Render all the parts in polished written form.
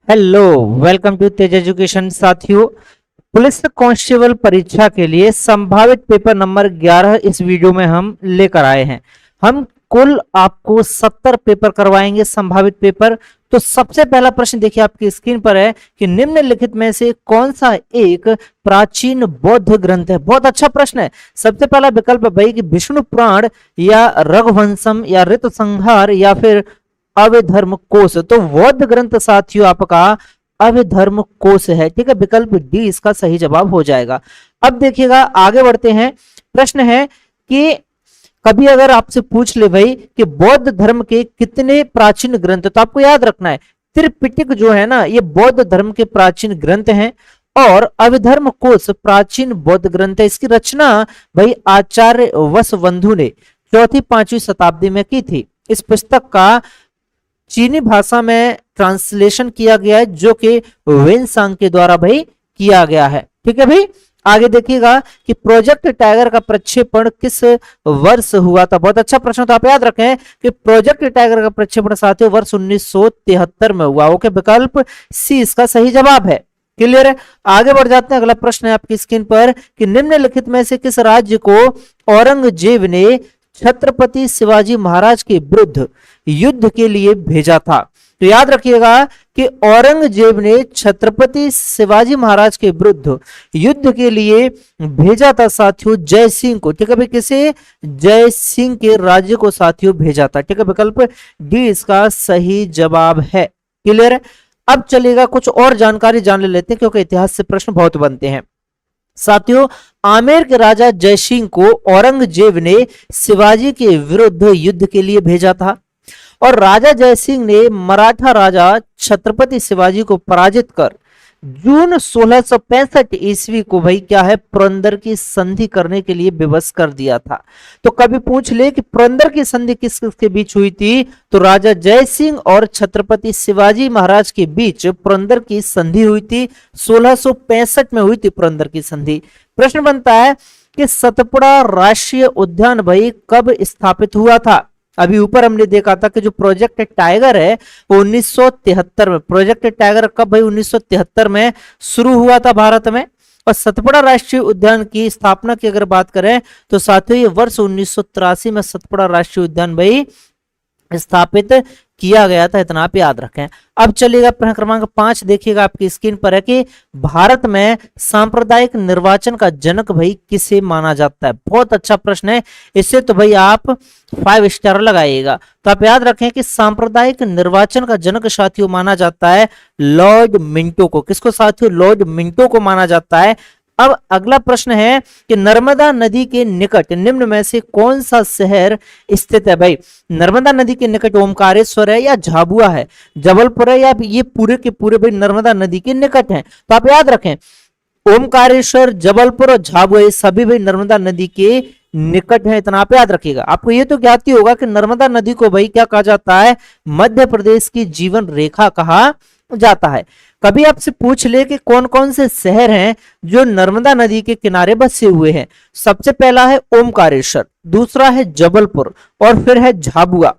Hello, welcome to Tej education. साथियों, police constable परीक्षा के लिए संभावित पेपर नंबर 11 इस वीडियो में हम लेकर आए हैं। हम कुल आपको 70 पेपर करवाएंगे, संभावित पेपर। तो सबसे पहला प्रश्न देखिए आपकी स्क्रीन पर है कि निम्नलिखित में से कौन सा एक प्राचीन बौद्ध ग्रंथ है। बहुत अच्छा प्रश्न है। सबसे पहला विकल्प है भाई कि विष्णु पुराण या रघुवंशम या ऋतु संहार या फिर अवधर्म कोश। तो बौद्ध ग्रंथ साथियों आपका अवधर्म कोश है। ठीक है, विकल्प डी इसका सही जवाब हो जाएगा। अब देखिएगा, आगे बढ़ते हैं। प्रश्न है कि कभी अगर आपसे पूछ ले भाई कि बौद्ध धर्म के कितने प्राचीन ग्रंथ, तो आपको याद रखना है त्रिपिटक जो है ना, ये बौद्ध धर्म के प्राचीन ग्रंथ हैं और अभिधर्म कोश प्राचीन बौद्ध ग्रंथ है। इसकी रचना भाई आचार्य वसुबंधु ने 4वीं-5वीं शताब्दी में की थी। इस पुस्तक का चीनी भाषा में ट्रांसलेशन किया गया है, जो कि वेनसांग के द्वारा भाई किया गया है। ठीक है भाई, आगे देखिएगा कि प्रोजेक्ट टाइगर का प्रक्षेपण किस वर्ष हुआ था। बहुत अच्छा प्रश्न। तो आप याद रखें कि प्रोजेक्ट टाइगर का प्रक्षेपण साथियों वर्ष 1973 में हुआ। ओके, विकल्प सी इसका सही जवाब है। क्लियर है। आगे बढ़ जाते हैं। अगला प्रश्न है आपकी स्क्रीन पर कि निम्नलिखित में से किस राज्य को औरंगजेब ने छत्रपति शिवाजी महाराज के विरुद्ध युद्ध के लिए भेजा था। तो याद रखिएगा कि औरंगजेब ने छत्रपति शिवाजी महाराज के विरुद्ध युद्ध के लिए भेजा था साथियों जय सिंह को। ठीक है भाई, किसे? जय सिंह के राज्य को साथियों भेजा था। ठीक है, विकल्प डी इसका सही जवाब है। क्लियर है। अब चलेगा, कुछ और जानकारी जान लेते हैं क्योंकि इतिहास से प्रश्न बहुत बनते हैं। साथियों, आमेर के राजा जयसिंह को औरंगजेब ने शिवाजी के विरुद्ध युद्ध के लिए भेजा था और राजा जयसिंह ने मराठा राजा छत्रपति शिवाजी को पराजित कर जून 1665 ईस्वी को भाई क्या है, पुरंदर की संधि करने के लिए विवश कर दिया था। तो कभी पूछ ले कि पुरंदर की संधि किस किसके बीच हुई थी, तो राजा जय सिंह और छत्रपति शिवाजी महाराज के बीच पुरंदर की संधि हुई थी। 1665 में हुई थी पुरंदर की संधि। प्रश्न बनता है कि सतपुड़ा राष्ट्रीय उद्यान भाई कब स्थापित हुआ था। अभी ऊपर हमने देखा था कि जो प्रोजेक्ट टाइगर है वो 1973 में, प्रोजेक्ट टाइगर कब भाई 1973 में शुरू हुआ था भारत में। और सतपुड़ा राष्ट्रीय उद्यान की स्थापना की अगर बात करें तो साथियों ये वर्ष 1983 में सतपुड़ा राष्ट्रीय उद्यान भाई स्थापित किया गया था। इतना आप याद रखें। अब चलिएगा प्रश्न क्रमांक 5 देखिएगा आपकी स्क्रीन पर है कि भारत में सांप्रदायिक निर्वाचन का जनक भाई किसे माना जाता है। बहुत अच्छा प्रश्न है, इससे तो भाई आप 5 स्टार लगाइएगा। तो आप याद रखें कि सांप्रदायिक निर्वाचन का जनक साथियों माना जाता है लॉर्ड मिंटो को। किसको साथियों? लॉर्ड मिंटो को माना जाता है। अब अगला प्रश्न है कि नर्मदा नदी के निकट निम्न में से कौन सा शहर स्थित है। भाई नर्मदा नदी के निकट ओमकारेश्वर है या झाबुआ है, जबलपुर है या ये पूरे के पूरे भाई नर्मदा नदी के निकट हैं। तो आप याद रखें ओमकारेश्वर, जबलपुर और झाबुआ ये सभी भाई नर्मदा नदी के निकट है। इतना आप याद रखिएगा। आपको ये तो ज्ञात ही होगा कि नर्मदा नदी को भाई क्या कहा जाता है, मध्य प्रदेश की जीवन रेखा कहा जाता है। कभी आपसे पूछ ले कि कौन कौन से शहर हैं जो नर्मदा नदी के किनारे बसे हुए हैं। सबसे पहला है ओमकारेश्वर, दूसरा है जबलपुर और फिर है झाबुआ,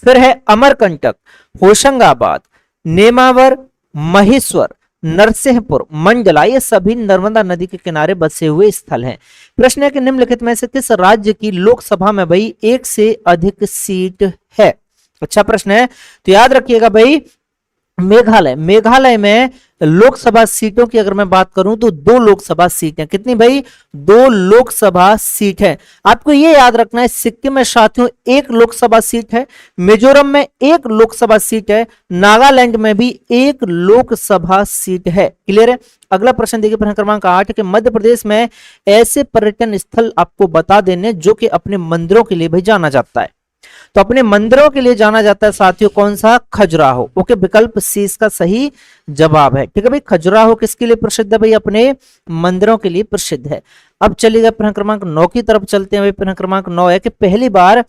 फिर है अमरकंटक, होशंगाबाद, नेमावर, महेश्वर, नरसिंहपुर, मंडला। ये सभी नर्मदा नदी के किनारे बसे हुए स्थल हैं। प्रश्न है कि निम्नलिखित में से किस राज्य की लोकसभा में भाई एक से अधिक सीट है। अच्छा प्रश्न है। तो याद रखिएगा भाई मेघालय, मेघालय में लोकसभा सीटों की अगर मैं बात करूं तो 2 लोकसभा सीट है। कितनी भाई? 2 लोकसभा सीट है। आपको ये याद रखना है सिक्किम में साथियों 1 लोकसभा सीट है, मिजोरम में 1 लोकसभा सीट है, नागालैंड में भी 1 लोकसभा सीट है। क्लियर है। अगला प्रश्न देखिए प्रश्न क्रमांक 8 के मध्य प्रदेश में ऐसे पर्यटन स्थल आपको बता देने जो कि अपने मंदिरों के लिए भाई जाना जाता है। तो अपने मंदिरों के लिए जाना जाता है साथियों कौन सा? खजुराहो। ओके, विकल्प सी इसका सही जवाब है। ठीक है भाई, खजुराहो किसके लिए प्रसिद्ध है भाई? अपने मंदिरों के लिए प्रसिद्ध है। अब चलिएगा प्रश्न क्रमांक 9 की तरफ चलते हैं भाई। प्रश्न क्रमांक 9 है कि पहली बार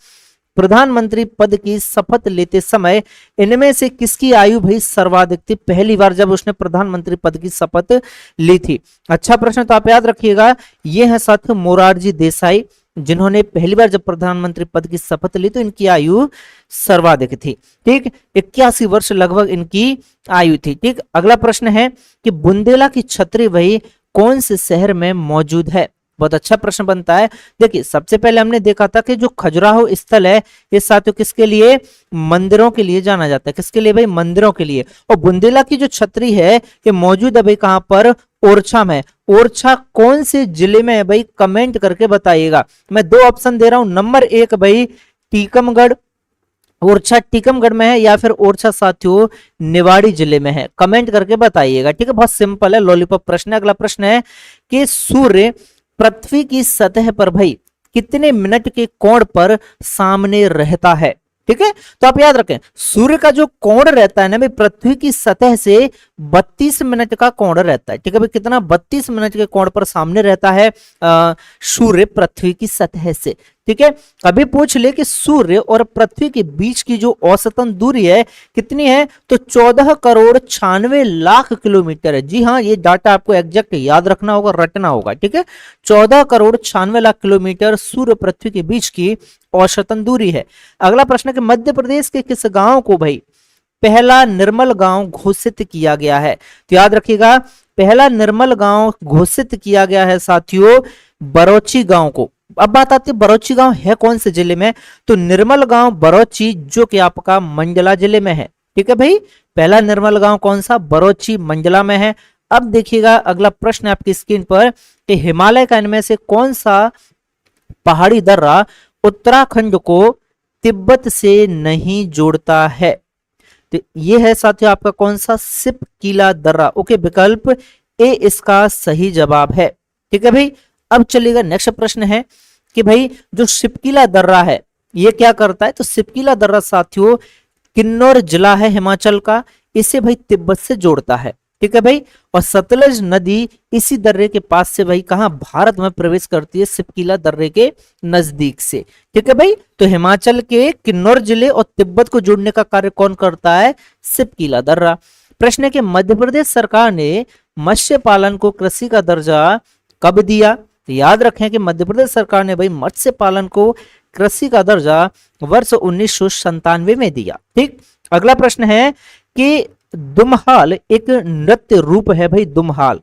प्रधानमंत्री पद की शपथ लेते समय इनमें से किसकी आयु भाई सर्वाधिक थी? पहली बार जब उसने प्रधानमंत्री पद की शपथ ली थी। अच्छा प्रश्न। तो आप याद रखिएगा ये है साथियों मोरारजी देसाई, जिन्होंने पहली बार जब प्रधानमंत्री पद की शपथ ली तो इनकी आयु सर्वाधिक थी। ठीक, 81 वर्ष लगभग इनकी आयु थी। ठीक, अगला प्रश्न है कि बुंदेला की छतरी वही कौन से शहर में मौजूद है? बहुत अच्छा प्रश्न बनता है। देखिए, सबसे पहले हमने देखा था कि जो खजुराहो स्थल है ये साथियों किसके लिए? मंदिरों के लिए जाना जाता है। किसके लिए भाई? मंदिरों के लिए। और बुंदेला की जो छतरी है ये मौजूद है भाई कहां पर? ओरछा में। ओरछा कौन से जिले में है भाई? कमेंट करके बताइएगा। मैं दो ऑप्शन दे रहा हूं। नंबर 1 भाई टीकमगढ़, ओरछा टीकमगढ़ में है, या फिर ओरछा साथियों निवाड़ी जिले में है। कमेंट करके बताइएगा। ठीक है, बहुत सिंपल है, लॉलीपॉप प्रश्न है। अगला प्रश्न है कि सूर्य पृथ्वी की सतह पर भाई कितने मिनट के कोण पर सामने रहता है? ठीक है, तो आप याद रखें सूर्य का जो कोण रहता है ना भाई पृथ्वी की सतह से 32 मिनट का कोण रहता है। ठीक है भाई, कितना? 32 मिनट के कोण पर सामने रहता है सूर्य पृथ्वी की सतह से। ठीक है, कभी पूछ ले कि सूर्य और पृथ्वी के बीच की जो औसतन दूरी है कितनी है, तो 14 करोड़ 96 लाख किलोमीटर है। जी हाँ, ये डाटा आपको एग्जैक्ट याद रखना होगा, रटना होगा। ठीक है, 14 करोड़ 96 लाख किलोमीटर सूर्य पृथ्वी के बीच की औसतन दूरी है। अगला प्रश्न है कि मध्य प्रदेश के किस गांव को भाई पहला निर्मल गांव घोषित किया गया है? तो याद रखिएगा, पहला निर्मल गांव घोषित किया गया है साथियों बरौची गांव को। अब बात आती है बरौची गांव है कौन से जिले में? तो निर्मल गांव बरौची जो कि आपका मंडला जिले में है। ठीक है भाई, पहला निर्मल गांव कौन सा? बरौची मंडला में है। अब देखिएगा अगला प्रश्न आपकी स्क्रीन पर कि हिमालय का इनमें से कौन सा पहाड़ी दर्रा उत्तराखंड को तिब्बत से नहीं जोड़ता है? तो ये है साथियों आपका कौन सा? सिपकीला दर्रा। ओके, विकल्प ए इसका सही जवाब है। ठीक है भाई, अब चलिएगा नेक्स्ट प्रश्न है कि भाई जो सिपकीला दर्रा है ये क्या करता है? तो सिपकीला दर्रा साथियों किन्नौर जिला है हिमाचल का, इसे भाई तिब्बत से जोड़ता है। ठीक है भाई, और सतलज नदी इसी दर्रे के पास से भाई कहां? भारत में प्रवेश करती है सिपकीला दर्रे के नजदीक से। ठीक है भाई, तो हिमाचल के किन्नौर जिले और तिब्बत को जोड़ने का कार्य कौन करता है? सिपकीला दर्रा। प्रश्न है कि मध्य प्रदेश सरकार ने मत्स्य पालन को कृषि का दर्जा कब दिया? तो याद रखें कि मध्य प्रदेश सरकार ने भाई मत्स्य पालन को कृषि का दर्जा वर्ष 1997 में दिया। ठीक, अगला प्रश्न है कि दुमहाल एक नृत्य रूप है भाई, दुमहाल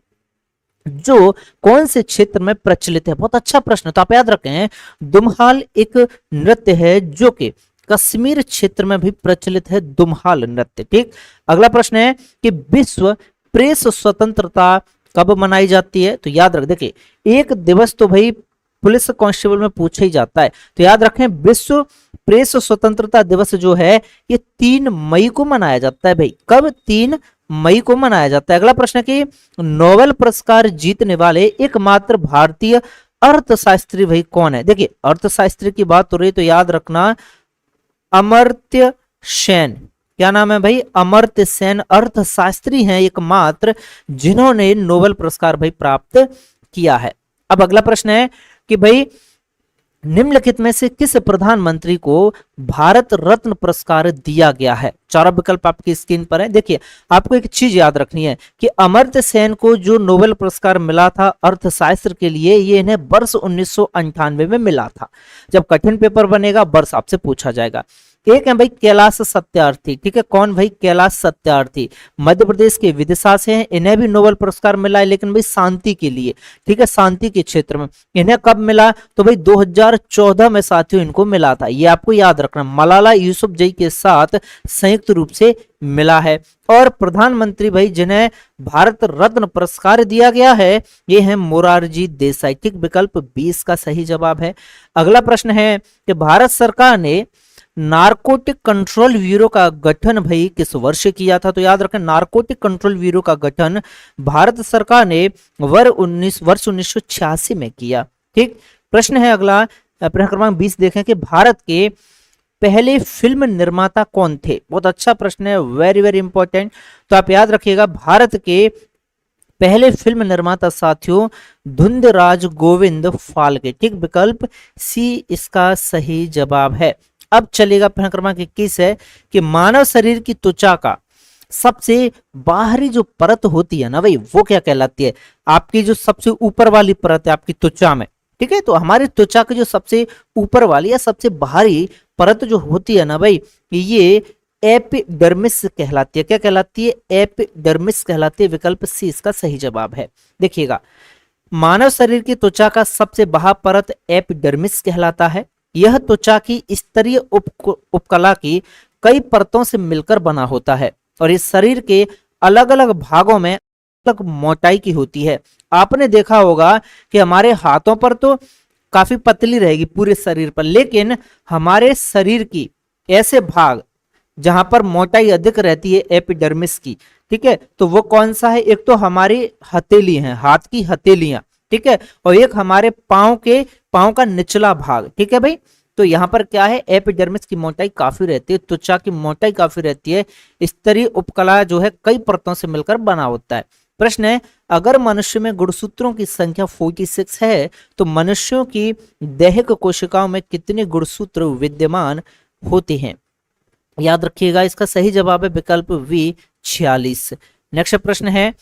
जो कौन से क्षेत्र में प्रचलित है? बहुत अच्छा प्रश्न, तो आप याद रखें दुमहाल एक नृत्य है जो कि कश्मीर क्षेत्र में भी प्रचलित है, दुमहाल नृत्य। ठीक, अगला प्रश्न है कि विश्व प्रेस स्वतंत्रता कब मनाई जाती है? तो याद रख, देखिए एक दिवस तो भाई पुलिस कांस्टेबल में पूछा ही जाता है, तो याद रखें विश्व प्रेस स्वतंत्रता दिवस जो है ये 3 मई को मनाया जाता है भाई। कब? 3 मई को मनाया जाता है। अगला प्रश्न है कि नोबेल पुरस्कार जीतने वाले एकमात्र भारतीय अर्थशास्त्री भाई कौन है? देखिए अर्थशास्त्री की बात हो रही तो याद रखना अमर्त्य सेन। क्या नाम है भाई? अमर्त्य सेन अर्थशास्त्री हैं एकमात्र जिन्होंने नोबेल पुरस्कार भाई प्राप्त किया है। अब अगला प्रश्न है कि भाई निम्नलिखित में से किस प्रधानमंत्री को भारत रत्न पुरस्कार दिया गया है? चारों विकल्प आपकी स्क्रीन पर है। देखिए आपको एक चीज याद रखनी है कि अमर्त्य सेन को जो नोबेल पुरस्कार मिला था अर्थशास्त्र के लिए, ये इन्हें वर्ष 1998 में मिला था। जब कठिन पेपर बनेगा वर्ष आपसे पूछा जाएगा। एक है भाई कैलाश सत्यार्थी। ठीक है, कौन भाई? कैलाश सत्यार्थी मध्य प्रदेश के विदिशा से हैं, इन्हें भी नोबेल पुरस्कार मिला है लेकिन भाई शांति के लिए। ठीक है, शांति के क्षेत्र में। इन्हें कब मिला? तो भाई 2014 में साथियों इनको मिला था, ये आपको याद रखना। मलाला यूसुफजई के साथ संयुक्त रूप से मिला है। और प्रधानमंत्री भाई जिन्हें भारत रत्न पुरस्कार दिया गया है ये है मोरारजी देसाई। ठीक, विकल्प 20 का सही जवाब है। अगला प्रश्न है कि भारत सरकार ने नारकोटिक कंट्रोल ब्यूरो का गठन भाई किस वर्ष किया था? तो याद रखें नारकोटिक कंट्रोल ब्यूरो का गठन भारत सरकार ने वर्ष 1986 में किया। ठीक, प्रश्न है अगला प्रश्न क्रमांक 20 देखें कि भारत के पहले फिल्म निर्माता कौन थे? बहुत अच्छा प्रश्न है, वेरी वेरी इंपॉर्टेंट। तो आप याद रखिएगा भारत के पहले फिल्म निर्माता साथियों धुंधराज गोविंद फाल्के। ठीक, विकल्प सी इसका सही जवाब है। अब चलेगा प्रश्न क्रमांक 21 है कि मानव शरीर की त्वचा का सबसे बाहरी जो परत होती है ना भाई वो क्या कहलाती है? आपकी जो सबसे ऊपर वाली परत है आपकी त्वचा में, ठीक है। तो हमारी त्वचा की जो सबसे ऊपर वाली या सबसे बाहरी परत जो होती है ना भाई, ये एपिडर्मिस कहलाती है। क्या कहलाती है? एपिडर्मिस कहलाती है। विकल्प सी इसका सही जवाब है। देखिएगा, मानव शरीर की त्वचा का सबसे बाहर परत एपिडर्मिस कहलाता है। यह त्वचा की स्तरीय उपकला की कई परतों से मिलकर बना होता है और इस शरीर के अलग अलग भागों में अलग मोटाई की होती है। आपने देखा होगा कि हमारे हाथों पर तो काफी पतली रहेगी पूरे शरीर पर, लेकिन हमारे शरीर की ऐसे भाग जहां पर मोटाई अधिक रहती है एपिडर्मिस की, ठीक है, तो वो कौन सा है? एक तो हमारी हथेली है, हाथ की हथेलियां, ठीक है, और एक हमारे पांव का निचला भाग, ठीक है भाई। तो यहाँ पर क्या है? एपिडर्मिस की मोटाई काफी रहती है, त्वचा की मोटाई काफी रहती है। स्तरीय उपकला जो है कई परतों से मिलकर बना होता है। प्रश्न है, अगर मनुष्य में गुणसूत्रों की संख्या 46 है तो मनुष्यों की दैहिक कोशिकाओं में कितने गुणसूत्र विद्यमान होते हैं? याद रखिएगा, इसका सही जवाब है विकल्प वी 46। नेक्स्ट प्रश्न है,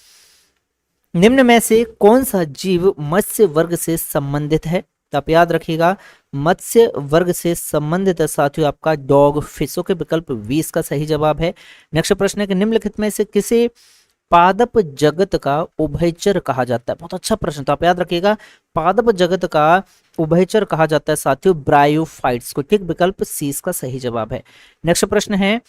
निम्न में से कौन सा जीव मत्स्य वर्ग से संबंधित है? तो आप याद रखिएगा, मत्स्य वर्ग से संबंधित है साथियों आपका डॉग फिश। के विकल्प 20 का सही जवाब है। नेक्स्ट प्रश्न है कि निम्नलिखित में से किसे पादप जगत का उभयचर कहा जाता है? बहुत अच्छा प्रश्न। तो आप याद रखिएगा, पादप जगत का उभयचर कहा जाता है साथियों ब्रायोफाइट्स को। ठीक, विकल्प सी इसका सही जवाब है। नेक्स्ट प्रश्न है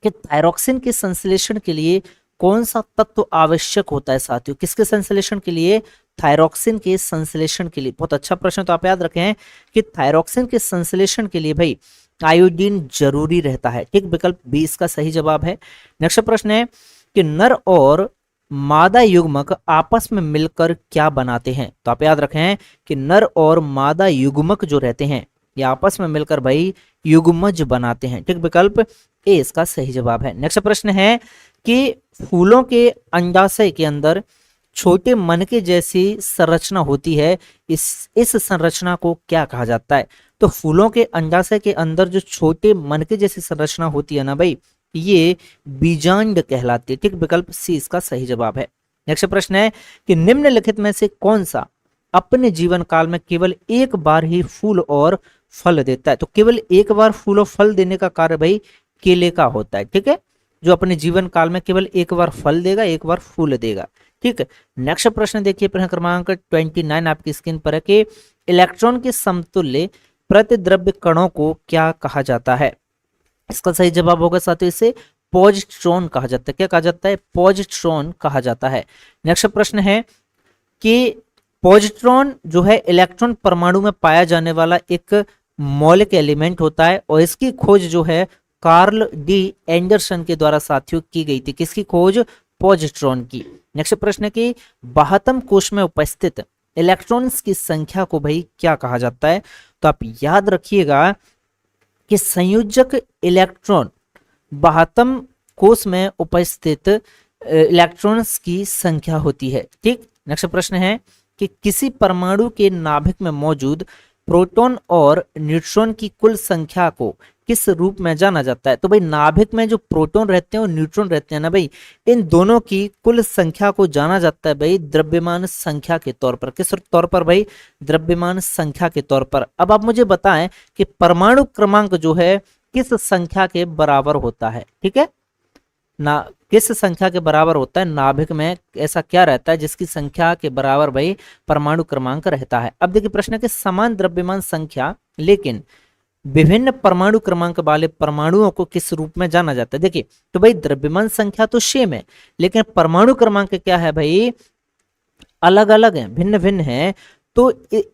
कि थायरॉक्सिन के संश्लेषण के लिए कौन सा तत्व आवश्यक होता है साथियों? किसके संश्लेषण के लिए? थायरॉक्सिन के संश्लेषण के लिए। बहुत अच्छा प्रश्न। तो आप याद रखें कि थायरॉक्सिन के संश्लेषण के लिए भाई आयोडीन जरूरी रहता है। ठीक, विकल्प 20 का सही जवाब है। नेक्स्ट प्रश्न है कि नर और मादा युग्मक आपस में मिलकर क्या बनाते हैं? तो आप याद रखें कि नर और मादा युग्मक जो रहते हैं ये आपस में मिलकर भाई युग्मज बनाते हैं। ठीक, विकल्प ए इसका सही जवाब है। नेक्स्ट प्रश्न है कि फूलों के अंडाशय के अंदर छोटे मनके जैसी संरचना होती है, इस संरचना को क्या कहा जाता है? तो फूलों के अंडाशय के अंदर जो छोटे मनके जैसी संरचना होती है ना भाई, ये बीजांड कहलाती है। ठीक, विकल्प सी इसका सही जवाब है। नेक्स्ट प्रश्न है कि निम्नलिखित में से कौन सा अपने जीवन काल में केवल एक बार ही फूल और फल देता है? तो केवल एक बार फूल और फल देने का कार्य भाई केले का होता है। ठीक है, जो अपने जीवन काल में केवल एक बार फल देगा, एक बार फूल देगा। ठीक है, नेक्स्ट प्रश्न देखिए, प्रश्न क्रमांक 29 आपकी स्क्रीन पर है कि इलेक्ट्रॉन के समतुल्य प्रतिद्रव्य कणों को क्या कहा जाता है? इसका सही जवाब होगा साथियों इसे पॉजिट्रॉन कहा जाता है। क्या कहा जाता है? पॉजिट्रॉन कहा जाता है। नेक्स्ट प्रश्न है कि पॉजिट्रॉन जो है इलेक्ट्रॉन परमाणु में पाया जाने वाला एक मौलिक एलिमेंट होता है और इसकी खोज जो है कार्ल डी एंडरसन के द्वारा साथियों की गई थी। किसकी खोज? पॉजिट्रॉन की। नेक्स्ट प्रश्न है कि 72 कोश में उपस्थित इलेक्ट्रॉन्स की संख्या को भाई क्या कहा जाता है? तो आप याद रखिएगा कि संयोजक इलेक्ट्रॉन 72 कोश में उपस्थित इलेक्ट्रॉन्स की संख्या होती है। ठीक, नेक्स्ट प्रश्न है कि किसी परमाणु के नाभिक में मौजूद प्रोटॉन और न्यूट्रॉन की कुल संख्या को किस रूप में जाना जाता है? तो भाई नाभिक में जो प्रोटॉन रहते हैं और न्यूट्रॉन रहते हैं ना भाई, इन दोनों की कुल संख्या को जाना जाता है भाई द्रव्यमान संख्या के तौर पर। किस तौर पर भाई? द्रव्यमान संख्या के तौर पर। अब आप मुझे बताएं कि परमाणु क्रमांक जो है किस संख्या के बराबर होता है? ठीक है ना, किस संख्या के बराबर होता है? नाभिक में ऐसा क्या रहता है जिसकी संख्या के बराबर भाई परमाणु क्रमांक रहता है? अब देखिए प्रश्न है कि समान द्रव्यमान संख्या लेकिन विभिन्न परमाणु क्रमांक वाले परमाणुओं को किस रूप में जाना जाता है? देखिए तो भाई द्रव्यमान संख्या तो सेम है, लेकिन परमाणु क्रमांक क्या है भाई? अलग अलग है, भिन्न भिन्न है। तो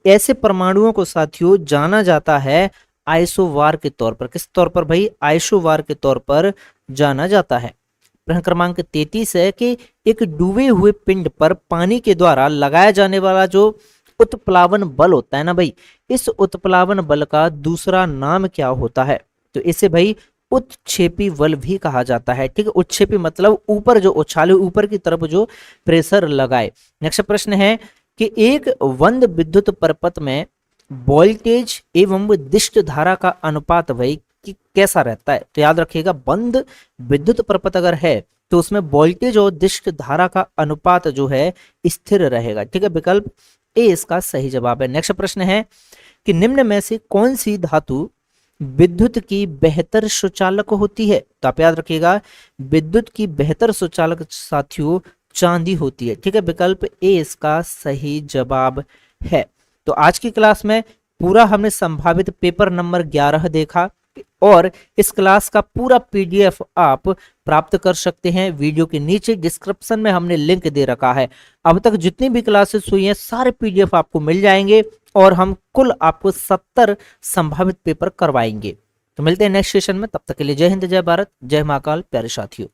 ऐसे परमाणुओं को साथियों जाना जाता है आइसोवार के तौर पर। किस तौर पर भाई? आइसोवार के तौर पर जाना जाता है। प्रश्न क्रमांक 33 है कि एक डूबे हुए पिंड पर पानी के द्वारा लगाया जाने वाला जो उत्प्लावन बल होता है ना भाई, इस उत्प्लावन बल का दूसरा नाम क्या होता है? तो इसे भाई उत्क्षेपी बल भी कहा जाता है। ठीक है, उत्क्षेपी मतलब ऊपर जो उछाले, ऊपर की तरफ जो प्रेशर लगाए। नेक्स्ट प्रश्न है कि एक बंद विद्युत परपथ में वोल्टेज एवं दिष्ट धारा का अनुपात भाई कि कैसा रहता है? तो याद रखिएगा बंद विद्युत परपथ अगर है तो उसमें वोल्टेज और दिष्ट धारा का अनुपात जो है स्थिर रहेगा। ठीक है, विकल्प ए इसका सही जवाब है। नेक्स्ट प्रश्न है कि निम्न में से कौन सी धातु विद्युत की बेहतर सुचालक होती है? तो आप याद रखिएगा, विद्युत की बेहतर सुचालक साथियों चांदी होती है। ठीक है, विकल्प ए इसका सही जवाब है। तो आज की क्लास में पूरा हमने संभावित पेपर नंबर 11 देखा और इस क्लास का पूरा पीडीएफ आप प्राप्त कर सकते हैं। वीडियो के नीचे डिस्क्रिप्शन में हमने लिंक दे रखा है। अब तक जितनी भी क्लासेस हुई हैं सारे पीडीएफ आपको मिल जाएंगे और हम कुल आपको 70 संभावित पेपर करवाएंगे। तो मिलते हैं नेक्स्ट सेशन में, तब तक के लिए जय हिंद, जय भारत, जय महाकाल प्यारे साथियों।